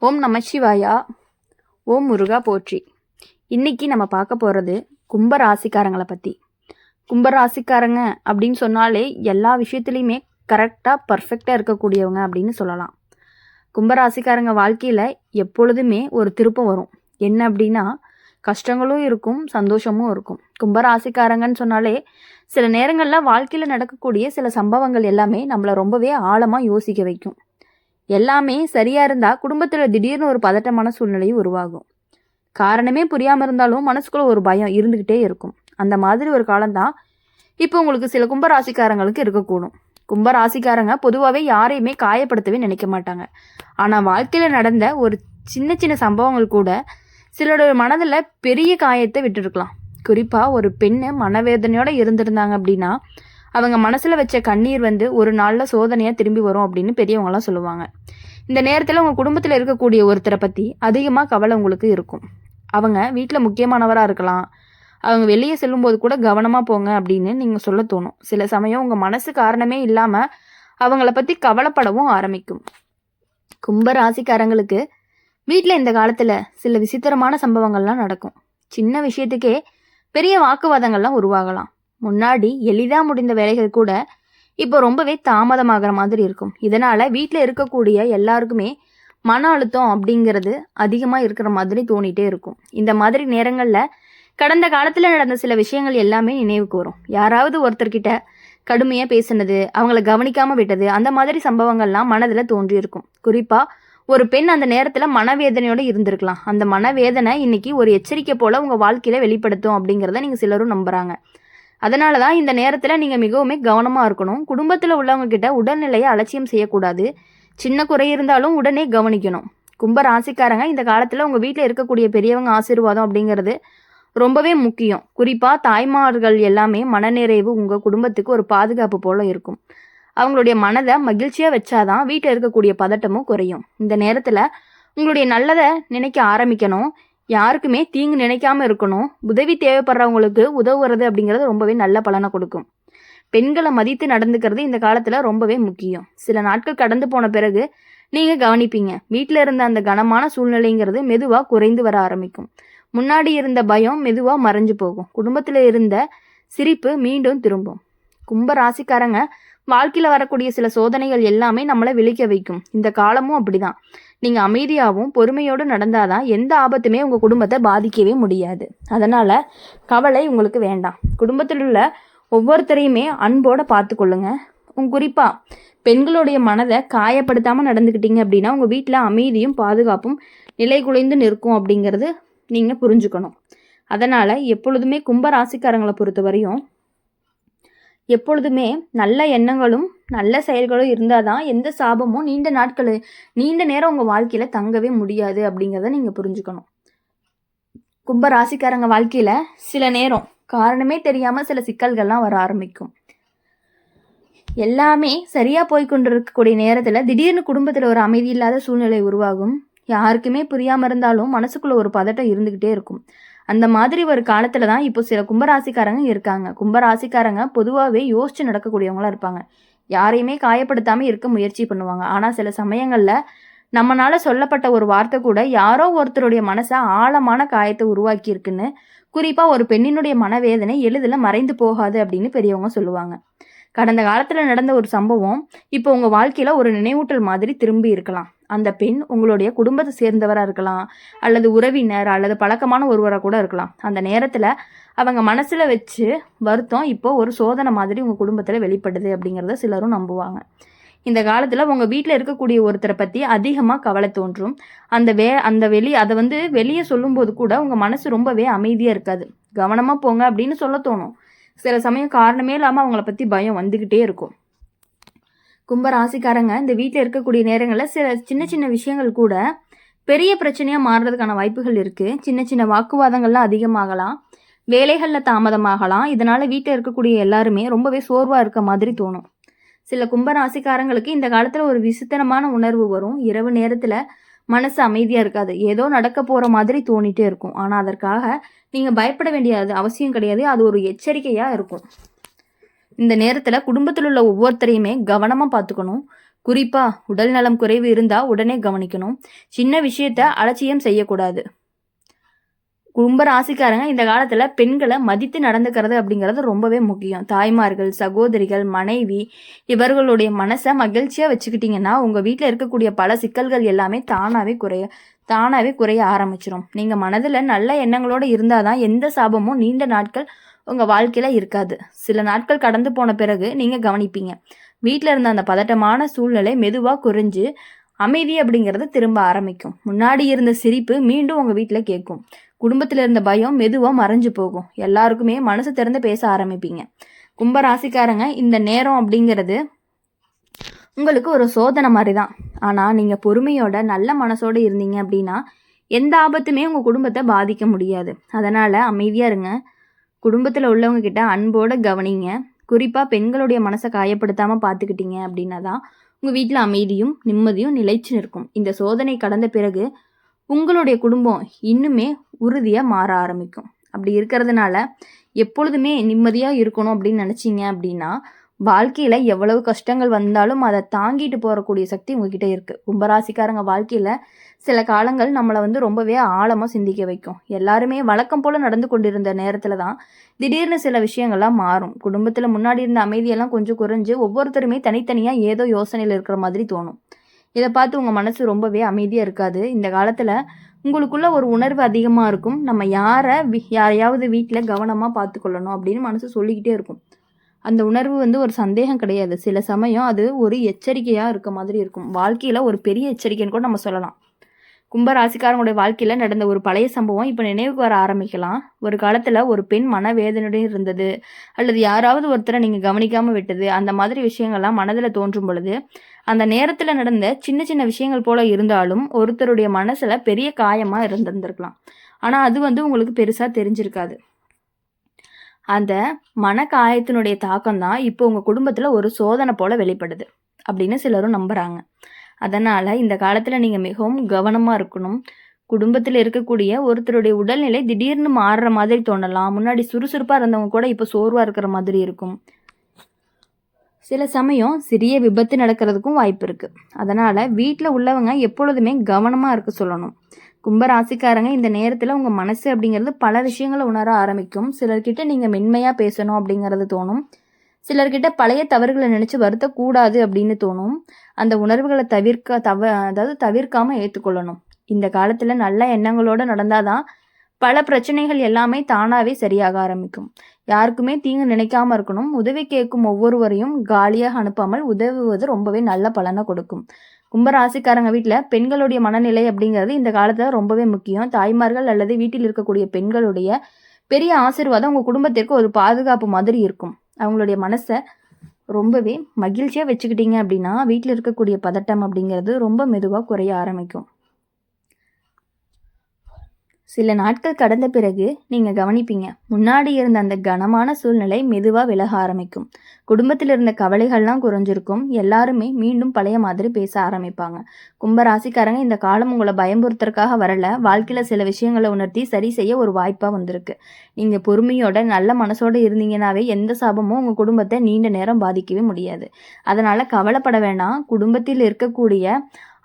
ஓம் நமசிவாயா. ஓம் முருகா போற்றி. இன்னைக்கு நம்ம பார்க்க போகிறது கும்பராசிக்காரங்களை பற்றி. கும்பராசிக்காரங்க அப்படின்னு சொன்னாலே எல்லா விஷயத்துலையுமே கரெக்டாக பர்ஃபெக்டாக இருக்கக்கூடியவங்க அப்படின்னு சொல்லலாம். கும்பராசிக்காரங்க வாழ்க்கையில் எப்பொழுதுமே ஒரு திருப்பம் வரும். என்ன அப்படின்னா, கஷ்டங்களும் இருக்கும், சந்தோஷமும் இருக்கும். கும்பராசிக்காரங்கன்னு சொன்னாலே சில நேரங்களில் வாழ்க்கையில் நடக்கக்கூடிய சில சம்பவங்கள் எல்லாமே நம்மளை ரொம்பவே ஆழமாக யோசிக்க வைக்கும். எல்லாமே சரியா இருந்தா குடும்பத்துல திடீர்னு ஒரு பதட்டமான சூழ்நிலையும் உருவாகும். காரணமே புரியாம இருந்தாலும் மனசுக்குள்ள ஒரு பயம் இருந்துகிட்டே இருக்கும். அந்த மாதிரி ஒரு காலம்தான் இப்போ உங்களுக்கு சில கும்பராசிக்காரங்களுக்கு இருக்கக்கூடும். கும்பராசிக்காரங்க பொதுவாகவே யாரையுமே காயப்படுத்தவே நினைக்க மாட்டாங்க. ஆனா வாழ்க்கையில நடந்த ஒரு சின்ன சின்ன சம்பவங்கள் கூட சிலரோட மனதில் பெரிய காயத்தை விட்டுருக்கலாம். குறிப்பா ஒரு பெண்ணு மனவேதனையோட இருந்திருந்தாங்க அப்படின்னா அவங்க மனசில் வச்ச கண்ணீர் ஒரு நாளில் சோதனையாக திரும்பி வரும் அப்படின்னு பெரியவங்களாம் சொல்லுவாங்க. இந்த நேரத்தில் உங்கள் குடும்பத்தில் இருக்கக்கூடிய ஒருத்தரை பற்றி அதிகமாக கவலை உங்களுக்கு இருக்கும். அவங்க வீட்டில் முக்கியமானவராக இருக்கலாம். அவங்க வெளியே செல்லும்போது கூட கவனமாக போங்க அப்படின்னு நீங்கள் சொல்ல தோணும். சில சமயம் உங்கள் மனசு காரணமே இல்லாமல் அவங்கள பற்றி கவலைப்படவும் ஆரம்பிக்கும். கும்ப ராசிக்காரங்களுக்கு வீட்டில் இந்த காலத்தில் சில விசித்திரமான சம்பவங்கள்லாம் நடக்கும். சின்ன விஷயத்துக்கே பெரிய வாக்குவாதங்கள்லாம் உருவாகலாம். முன்னாடி எளிதாக முடிந்த வேலைகள் கூட இப்போ ரொம்பவே தாமதமாகிற மாதிரி இருக்கும். இதனால் வீட்டில் இருக்கக்கூடிய எல்லாருக்குமே மன அழுத்தம் அப்படிங்கிறது அதிகமாக இருக்கிற மாதிரி தோணிகிட்டே இருக்கும். இந்த மாதிரி நேரங்களில் கடந்த காலத்தில் நடந்த சில விஷயங்கள் எல்லாமே நினைவுக்கு வரும். யாராவது ஒருத்தர்கிட்ட கடுமையாக பேசினது, அவங்கள கவனிக்காமல் விட்டது, அந்த மாதிரி சம்பவங்கள்லாம் மனதில் தோன்றியிருக்கும். குறிப்பாக ஒரு பெண் அந்த நேரத்தில் மனவேதனையோடு இருந்திருக்கலாம். அந்த மனவேதனை இன்னைக்கு ஒரு எச்சரிக்கை போல் உங்கள் வாழ்க்கையில் வெளிப்படுத்தும் அப்படிங்கிறத நீங்கள் சிலரும் நம்புகிறாங்க. அதனால தான் இந்த நேரத்தில் நீங்கள் மிகவும் கவனமாக இருக்கணும். குடும்பத்தில் உள்ளவங்க கிட்ட உடல்நிலையை அலட்சியம் செய்யக்கூடாது. சின்ன குறை இருந்தாலும் உடனே கவனிக்கணும். கும்ப ராசிக்காரங்க இந்த காலத்தில் உங்கள் வீட்டில் இருக்கக்கூடிய பெரியவங்க ஆசீர்வாதம் அப்படிங்கிறது ரொம்பவே முக்கியம். குறிப்பாக தாய்மார்கள் எல்லாமே மனநிறைவு உங்கள் குடும்பத்துக்கு ஒரு பாதுகாப்பு போல் இருக்கும். அவங்களுடைய மனதை மகிழ்ச்சியாக வச்சாதான் வீட்டில் இருக்கக்கூடிய பதட்டமும் குறையும். இந்த நேரத்தில் உங்களுடைய நல்லதை நினைக்க ஆரம்பிக்கணும். யாருக்குமே தீங்கு நினைக்காம இருக்கணும். உதவி தேவைப்படுறவங்களுக்கு உதவுறது அப்படிங்கிறது ரொம்பவே நல்ல பலனை கொடுக்கும். பெண்களை மதித்து நடந்துக்கிறது இந்த காலத்துல ரொம்பவே முக்கியம். சில நாட்கள் கடந்து போன பிறகு நீங்க கவனிப்பீங்க, வீட்டில் இருந்த அந்த கனமான சூழ்நிலைங்கிறது மெதுவா குறைந்து வர ஆரம்பிக்கும். முன்னாடி இருந்த பயம் மெதுவா மறைஞ்சு போகும். குடும்பத்துல இருந்த சிரிப்பு மீண்டும் திரும்பும். கும்ப ராசிக்காரங்க வாழ்க்கையில வரக்கூடிய சில சோதனைகள் எல்லாமே நம்மளை விழிக்க வைக்கும். இந்த காலமும் அப்படிதான். நீங்க அமைதியாகவும் பொறுமையோடு நடந்தாதான் எந்த ஆபத்துமே உங்க குடும்பத்தை பாதிக்கவே முடியாது. அதனால கவலை உங்களுக்கு வேண்டாம். குடும்பத்தில் உள்ள ஒவ்வொருத்தரையுமே அன்போட பார்த்து கொள்ளுங்க. குறிப்பா பெண்களுடைய மனதை காயப்படுத்தாம நடந்துக்கிட்டீங்க அப்படின்னா உங்க வீட்டில் அமைதியும் பாதுகாப்பும் நிலை குலைந்து நிற்கும் அப்படிங்கிறது நீங்க புரிஞ்சுக்கணும். அதனால எப்பொழுதுமே கும்ப ராசிக்காரங்களை பொறுத்த வரையும் எப்பொழுதுமே நல்ல எண்ணங்களும் நல்ல செயல்களும் இருந்தால் தான் எந்த சாபமும் நீண்ட நேரம் உங்கள் வாழ்க்கையில் தங்கவே முடியாது அப்படிங்கிறத நீங்கள் புரிஞ்சுக்கணும். கும்ப ராசிக்காரங்க வாழ்க்கையில் சில நேரம் காரணமே தெரியாமல் சில சிக்கல்கள்லாம் வர ஆரம்பிக்கும். எல்லாமே சரியாக போய்கொண்டு இருக்கக்கூடிய நேரத்தில் திடீர்னு குடும்பத்தில் ஒரு அமைதி இல்லாத சூழ்நிலை உருவாகும். யாருக்குமே புரியாமல் இருந்தாலும் மனசுக்குள்ள ஒரு பதட்டம் இருந்துக்கிட்டே இருக்கும். அந்த மாதிரி ஒரு காலத்துல தான் இப்போ சில கும்பராசிக்காரங்க இருக்காங்க. கும்பராசிக்காரங்க பொதுவாகவே யோசிச்சு நடக்கக்கூடியவங்களா இருப்பாங்க. யாரையுமே காயப்படுத்தாம இருக்க முயற்சி பண்ணுவாங்க. ஆனா சில சமயங்கள்ல நம்மளால சொல்லப்பட்ட ஒரு வார்த்தை கூட யாரோ ஒருத்தருடைய மனசை ஆழமான காயத்தை உருவாக்கி இருக்குன்னு, குறிப்பா ஒரு பெண்ணினுடைய மனவேதனை எளிதில் மறைந்து போகாது அப்படின்னு பெரியவங்க சொல்லுவாங்க. கடந்த காலத்துல நடந்த ஒரு சம்பவம் இப்போ உங்க வாழ்க்கையில ஒரு நினைவூட்டல் மாதிரி திரும்பி இருக்கலாம். அந்த பெண் உங்களுடைய குடும்பத்தை சேர்ந்தவராக இருக்கலாம், அல்லது உறவினர், அல்லது பழக்கமான ஒருவராக கூட இருக்கலாம். அந்த நேரத்தில் அவங்க மனசில் வச்சு வருத்தம் இப்போ ஒரு சோதனை மாதிரி உங்கள் குடும்பத்தில் வெளிப்படுது அப்படிங்கிறத சிலரும் நம்புவாங்க. இந்த காலத்தில் உங்கள் வீட்டில் இருக்கக்கூடிய ஒருத்தரை பற்றி அதிகமாக கவலை தோன்றும். அதை வெளியே சொல்லும்போது கூட உங்கள் மனசு ரொம்பவே அமைதியாக இருக்காது. கவனமாக போங்க அப்படின்னு சொல்ல தோணும். சில சமயம் காரணமே இல்லாமல் அவங்கள பற்றி பயம் வந்துக்கிட்டே இருக்கும். கும்ப ராசிக்காரங்க இந்த வீட்டில் இருக்கக்கூடிய நேரங்களில் சில சின்ன சின்ன விஷயங்கள் கூட பெரிய பிரச்சனையாக மாறுறதுக்கான வாய்ப்புகள் இருக்குது. சின்ன சின்ன வாக்குவாதங்கள்லாம் அதிகமாகலாம், வேலைகளில் தாமதமாகலாம். இதனால் வீட்டில் இருக்கக்கூடிய எல்லாருமே ரொம்பவே சோர்வாக இருக்க மாதிரி தோணும். சில கும்ப ராசிக்காரங்களுக்கு இந்த காலத்தில் ஒரு விசித்திரமான உணர்வு வரும். இரவு நேரத்தில் மனசு அமைதியாக இருக்காது. ஏதோ நடக்க போகிற மாதிரி தோணிகிட்டே இருக்கும். ஆனால் அதற்காக நீங்கள் பயப்பட வேண்டியது அவசியம் கிடையாது. அது ஒரு எச்சரிக்கையாக இருக்கும். இந்த நேரத்தில் குடும்பத்தில் உள்ள ஒவ்வொருத்தரையுமே கவனமாக பார்த்துக்கணும். குறிப்பாக உடல் நலம் குறைவு இருந்தால் உடனே கவனிக்கணும். சின்ன விஷயத்த அலட்சியம் செய்யக்கூடாது. கும்ப ராசிக்காரங்க இந்த காலத்தில் பெண்களை மதித்து நடந்துக்கிறது அப்படிங்கிறது ரொம்பவே முக்கியம். தாய்மார்கள், சகோதரிகள், மனைவி இவர்களுடைய மனசை மகிழ்ச்சியாக வச்சுக்கிட்டிங்கன்னா உங்கள் வீட்டில் இருக்கக்கூடிய பல சிக்கல்கள் எல்லாமே தானாகவே குறைய ஆரம்பிச்சிடும். நீங்கள் மனதில் நல்ல எண்ணங்களோடு இருந்தால் தான் எந்த சாபமும் நீண்ட நாட்கள் உங்கள் வாழ்க்கையில் இருக்காது. சில நாட்கள் கடந்து போன பிறகு நீங்கள் கவனிப்பீங்க, வீட்டில் இருந்த அந்த பதட்டமான சூழ்நிலை மெதுவாக குறைஞ்சு அமைதி அப்படிங்கிறது திரும்ப ஆரம்பிக்கும். முன்னாடி இருந்த சிரிப்பு மீண்டும் உங்கள் வீட்டில் கேட்கும். குடும்பத்தில் இருந்த பயம் மெதுவாக மறைஞ்சு போகும். எல்லாருக்குமே மனசு திறந்து பேச ஆரம்பிப்பீங்க. கும்ப ராசிக்காரங்க இந்த நேரம் அப்படிங்கிறது உங்களுக்கு ஒரு சோதனை மாதிரி தான். ஆனால் நீங்கள் பொறுமையோட நல்ல மனசோடு இருந்தீங்க அப்படின்னா எந்த ஆபத்துமே உங்கள் குடும்பத்தை பாதிக்க முடியாது. அதனால் அமைதியாக இருங்க. குடும்பத்தில் உள்ளவங்க கிட்ட அன்போடு கவனிங்க. குறிப்பாக பெண்களுடைய மனசை காயப்படுத்தாமல் பார்த்துக்கிட்டீங்க அப்படின்னா தான் உங்கள் வீட்டில் அமைதியும் நிம்மதியும் நிலைச்சு நிற்கும். இந்த சோதனை கடந்த பிறகு உங்களுடைய குடும்பம் இன்னுமே உறுதியாக மாற ஆரம்பிக்கும். அப்படி இருக்கிறதுனால எப்பொழுதுமே நிம்மதியாக இருக்கணும் அப்படின்னு நினச்சிங்க அப்படின்னா வாழ்க்கையில் எவ்வளவு கஷ்டங்கள் வந்தாலும் அதை தாங்கிட்டு போகக்கூடிய சக்தி உங்ககிட்ட இருக்குது. கும்பராசிக்காரங்க வாழ்க்கையில் சில காலங்கள் நம்மளை ரொம்பவே ஆழமாக சிந்திக்க வைக்கும். எல்லாருமே வழக்கம் போல் நடந்து கொண்டிருந்த நேரத்தில் தான் திடீர்னு சில விஷயங்கள்லாம் மாறும். குடும்பத்தில் முன்னாடி இருந்த அமைதியெல்லாம் கொஞ்சம் குறைஞ்சு ஒவ்வொருத்தருமே தனித்தனியாக ஏதோ யோசனையில் இருக்கிற மாதிரி தோணும். இதை பார்த்து உங்கள் மனசு ரொம்பவே அமைதியாக இருக்காது. இந்த காலத்தில் உங்களுக்குள்ள ஒரு உணர்வு அதிகமாக இருக்கும். நம்ம யாரையாவது வீட்டில் கவனமாக பார்த்துக்கொள்ளணும் அப்படின்னு மனசு சொல்லிக்கிட்டே இருக்கும். அந்த உணர்வு ஒரு சந்தேகம் கிடையாது. சில சமயம் அது ஒரு எச்சரிக்கையாக இருக்க மாதிரி இருக்கும். வாழ்க்கையில் ஒரு பெரிய எச்சரிக்கைன்னு கூட நம்ம சொல்லலாம். கும்பராசிக்காரங்களுடைய வாழ்க்கையில் நடந்த ஒரு பழைய சம்பவம் இப்போ நினைவுக்கு வர ஆரம்பிக்கலாம். ஒரு காலத்தில் ஒரு பெண் மனவேதனையுடன் இருந்தது, அல்லது யாராவது ஒருத்தரை நீங்கள் கவனிக்காமல் விட்டது, அந்த மாதிரி விஷயங்கள்லாம் மனதில் தோன்றும் பொழுது அந்த நேரத்தில் நடந்த சின்ன சின்ன விஷயங்கள் போல இருந்தாலும் ஒருத்தருடைய மனசில் பெரிய காயமாக இருந்திருக்கலாம். ஆனால் அது உங்களுக்கு பெருசாக தெரிஞ்சிருக்காது. அந்த மன காயத்தினுடைய தாக்கம் தான் இப்போ உங்கள் குடும்பத்தில் ஒரு சோதனை போல வெளிப்படுது அப்படின்னு சிலரும் நம்புகிறாங்க. அதனால் இந்த காலத்தில் நீங்கள் மிகவும் கவனமாக இருக்கணும். குடும்பத்தில் இருக்கக்கூடிய ஒருத்தருடைய உடல்நிலை திடீர்னு மாறுற மாதிரி தோணலாம். முன்னாடி சுறுசுறுப்பாக இருந்தவங்க கூட இப்போ சோர்வாக இருக்கிற மாதிரி இருக்கும். சில சமயம் சிறிய விபத்து நடக்கிறதுக்கும் வாய்ப்பு இருக்குது. அதனால் வீட்டில் உள்ளவங்க எப்பொழுதுமே கவனமாக இருக்க சொல்லணும். கும்பராசிக்காரங்க இந்த நேரத்தில் உங்கள் மனசு அப்படிங்கிறது பல விஷயங்களை உணர ஆரம்பிக்கும். சிலர்கிட்ட நீங்கள் மென்மையாக பேசணும் அப்படிங்கிறது தோணும். சிலர்கிட்ட பழைய தவறுகளை நினச்சி வருத்தக்கூடாது அப்படின்னு தோணும். அந்த உணர்வுகளை தவிர்க்காமல் ஏற்றுக்கொள்ளணும். இந்த காலத்தில் நல்ல எண்ணங்களோடு நடந்தாதான் பல பிரச்சனைகள் எல்லாமே தானாகவே சரியாக ஆரம்பிக்கும். யாருக்குமே தீங்கு நினைக்காம இருக்கணும். உதவி கேட்கும் ஒவ்வொருவரையும் காலியாக அனுப்பாமல் உதவுவது ரொம்பவே நல்ல பலனை கொடுக்கும். கும்பராசிக்காரங்க வீட்டில் பெண்களுடைய மனநிலை அப்படிங்கிறது இந்த காலத்தில் ரொம்பவே முக்கியம். தாய்மார்கள் அல்லது வீட்டில் இருக்கக்கூடிய பெண்களுடைய பெரிய ஆசீர்வாதம் உங்கள் குடும்பத்திற்கு ஒரு பாதுகாப்பு மாதிரி இருக்கும். அவங்களுடைய மனசை ரொம்பவே மகிழ்ச்சியாக வச்சுக்கிட்டீங்க அப்படின்னா வீட்டில் இருக்கக்கூடிய பதட்டம் அப்படிங்கிறது ரொம்ப மெதுவாக குறைய ஆரம்பிக்கும். சில நாட்கள் கடந்த பிறகு நீங்கள் கவனிப்பீங்க, முன்னாடி இருந்த அந்த கனமான சூழ்நிலை மெதுவாக விலக ஆரம்பிக்கும். குடும்பத்தில் இருந்த கவலைகள்லாம் குறைஞ்சிருக்கும். எல்லாருமே மீண்டும் பழைய மாதிரி பேச ஆரம்பிப்பாங்க. கும்பராசிக்காரங்க இந்த காலம் உங்களை பயம்புறுத்துறதுக்காக வரல, வாழ்க்கையில் சில விஷயங்களை உணர்த்தி சரி செய்ய ஒரு வாய்ப்பாக வந்திருக்கு. நீங்கள் பொறுமையோட நல்ல மனசோடு இருந்தீங்கன்னாவே எந்த சாபமும் உங்கள் குடும்பத்தை நீண்ட நேரம் பாதிக்கவே முடியாது. அதனால் கவலைப்பட வேண்டாம். குடும்பத்தில் இருக்கக்கூடிய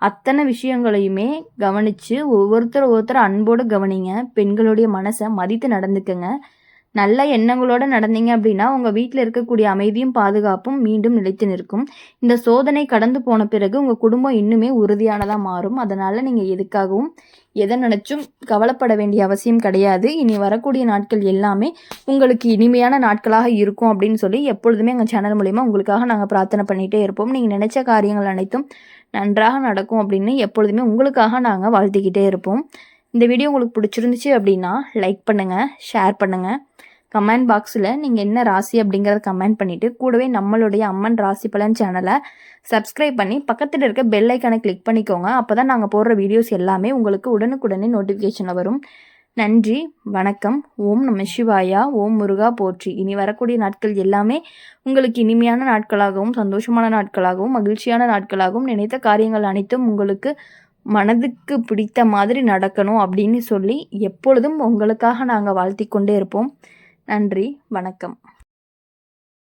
அத்தனை விஷயங்களையுமே கவனித்து ஒருத்தர் அன்போடு கவனிங்க. பெண்களுடைய மனசை மதித்து நடந்துக்கங்க. நல்ல எண்ணங்களோடு நடந்தீங்க அப்படின்னா உங்கள் வீட்டில் இருக்கக்கூடிய அமைதியும் பாதுகாப்பும் மீண்டும் நிலைத்து நிற்கும். இந்த சோதனை கடந்து போன பிறகு உங்கள் குடும்பம் இன்னுமே உறுதியானதாக மாறும். அதனால் நீங்கள் எதுக்காகவும் எதை நினச்சும் கவலைப்பட வேண்டிய அவசியம் கிடையாது. இனி வரக்கூடிய நாட்கள் எல்லாமே உங்களுக்கு இனிமையான நாட்களாக இருக்கும் அப்படின்னு சொல்லி எப்பொழுதுமே எங்கள் சேனல் மூலிமா உங்களுக்காக நாங்கள் பிரார்த்தனை பண்ணிகிட்டே இருப்போம். நீங்கள் நினச்ச காரியங்கள் அனைத்தும் நன்றாக நடக்கும் அப்படின்னு எப்பொழுதுமே உங்களுக்காக நாங்கள் வாழ்த்திக்கிட்டே இருப்போம். இந்த வீடியோ உங்களுக்கு பிடிச்சிருந்துச்சு அப்படின்னா லைக் பண்ணுங்கள், ஷேர் பண்ணுங்கள். கமெண்ட் பாக்ஸில் நீங்கள் என்ன ராசி அப்படிங்கிறத கமெண்ட் பண்ணிவிட்டு கூடவே நம்மளுடைய அம்மன் ராசி பலன் சேனலை சப்ஸ்கிரைப் பண்ணி பக்கத்தில் இருக்க பெல் ஐக்கானை கிளிக் பண்ணிக்கோங்க. அப்போ தான் நாங்கள் போடுற வீடியோஸ் எல்லாமே உங்களுக்கு உடனுக்குடனே நோட்டிஃபிகேஷனில் வரும். நன்றி, வணக்கம். ஓம் நம சிவாயா, ஓம் முருகா போற்றி. இனி வரக்கூடிய நாட்கள் எல்லாமே உங்களுக்கு இனிமையான நாட்களாகவும் சந்தோஷமான நாட்களாகவும் மகிழ்ச்சியான நாட்களாகவும் நினைத்த காரியங்கள் அனைத்தும் உங்களுக்கு மனதுக்கு பிடித்த மாதிரி நடக்கணும் அப்படின்னு சொல்லி எப்பொழுதும் உங்களுக்காக நாங்கள் வாழ்த்தி கொண்டே இருப்போம். நன்றி, வணக்கம்.